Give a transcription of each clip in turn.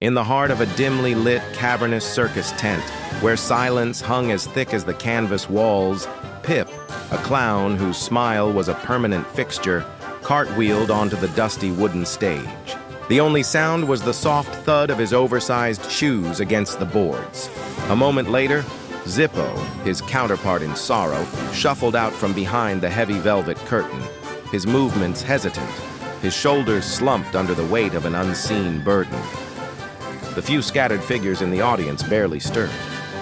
In the heart of a dimly lit, cavernous circus tent, where silence hung as thick as the canvas walls, Pip, a clown whose smile was a permanent fixture, cartwheeled onto the dusty wooden stage. The only sound was the soft thud of his oversized shoes against the boards. A moment later, Zippo, his counterpart in sorrow, shuffled out from behind the heavy velvet curtain, his movements hesitant, his shoulders slumped under the weight of an unseen burden. The few scattered figures in the audience barely stirred.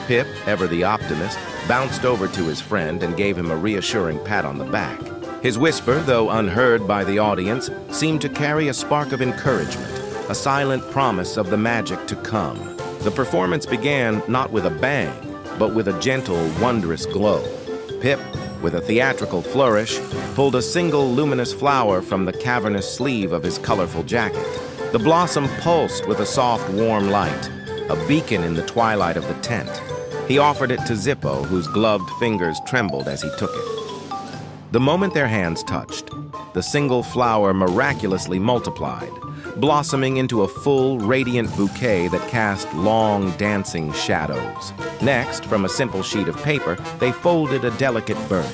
Pip, ever the optimist, bounced over to his friend and gave him a reassuring pat on the back. His whisper, though unheard by the audience, seemed to carry a spark of encouragement, a silent promise of the magic to come. The performance began not with a bang, but with a gentle, wondrous glow. Pip, with a theatrical flourish, pulled a single luminous flower from the cavernous sleeve of his colorful jacket. The blossom pulsed with a soft, warm light, a beacon in the twilight of the tent. He offered it to Zippo, whose gloved fingers trembled as he took it. The moment their hands touched, the single flower miraculously multiplied, blossoming into a full, radiant bouquet that cast long, dancing shadows. Next, from a simple sheet of paper, they folded a delicate bird.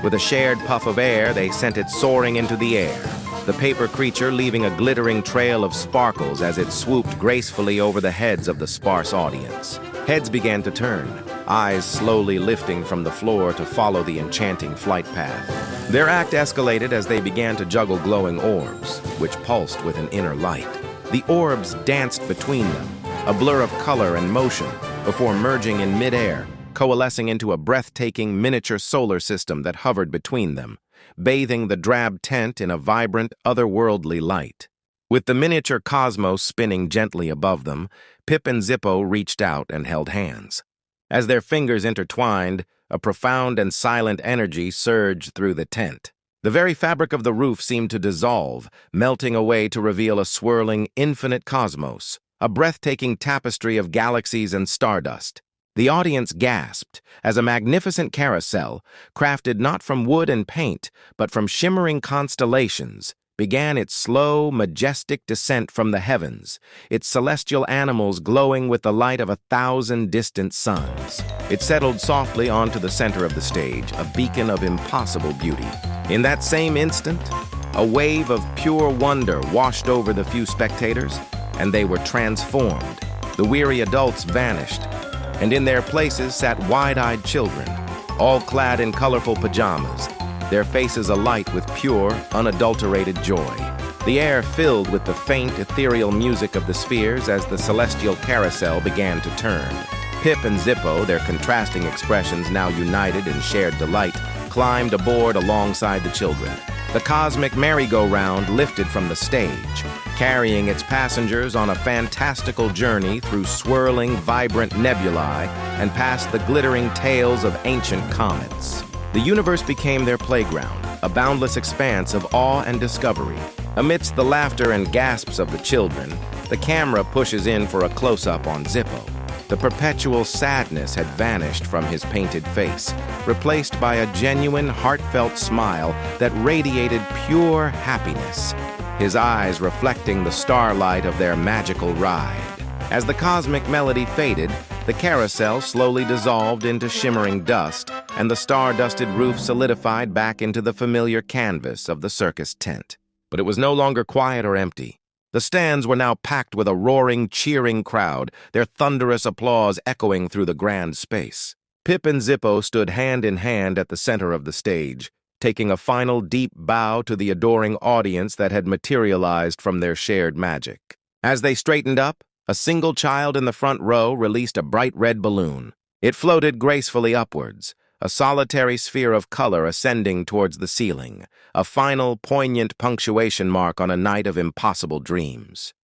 With a shared puff of air, they sent it soaring into the air, the paper creature leaving a glittering trail of sparkles as it swooped gracefully over the heads of the sparse audience. Heads began to turn, eyes slowly lifting from the floor to follow the enchanting flight path. Their act escalated as they began to juggle glowing orbs, which pulsed with an inner light. The orbs danced between them, a blur of color and motion, before merging in midair, coalescing into a breathtaking miniature solar system that hovered between them, bathing the drab tent in a vibrant, otherworldly light. With the miniature cosmos spinning gently above them, Pip and Zippo reached out and held hands. As their fingers intertwined, a profound and silent energy surged through the tent. The very fabric of the roof seemed to dissolve, melting away to reveal a swirling, infinite cosmos, a breathtaking tapestry of galaxies and stardust. The audience gasped as a magnificent carousel, crafted not from wood and paint, but from shimmering constellations, began its slow, majestic descent from the heavens, its celestial animals glowing with the light of 1,000 distant suns. It settled softly onto the center of the stage, a beacon of impossible beauty. In that same instant, a wave of pure wonder washed over the few spectators, and they were transformed. The weary adults vanished, and in their places sat wide-eyed children, all clad in colorful pajamas, their faces alight with pure, unadulterated joy. The air filled with the faint, ethereal music of the spheres as the celestial carousel began to turn. Pip and Zippo, their contrasting expressions now united in shared delight, climbed aboard alongside the children. The cosmic merry-go-round lifted from the stage, carrying its passengers on a fantastical journey through swirling, vibrant nebulae and past the glittering tails of ancient comets. The universe became their playground, a boundless expanse of awe and discovery. Amidst the laughter and gasps of the children, the camera pushes in for a close-up on Zippo. The perpetual sadness had vanished from his painted face, replaced by a genuine, heartfelt smile that radiated pure happiness, his eyes reflecting the starlight of their magical ride. As the cosmic melody faded, the carousel slowly dissolved into shimmering dust, and the star-dusted roof solidified back into the familiar canvas of the circus tent. But it was no longer quiet or empty. The stands were now packed with a roaring, cheering crowd, their thunderous applause echoing through the grand space. Pip and Zippo stood hand in hand at the center of the stage, taking a final deep bow to the adoring audience that had materialized from their shared magic. As they straightened up, a single child in the front row released a bright red balloon. It floated gracefully upwards, a solitary sphere of color ascending towards the ceiling, a final, poignant punctuation mark on a night of impossible dreams.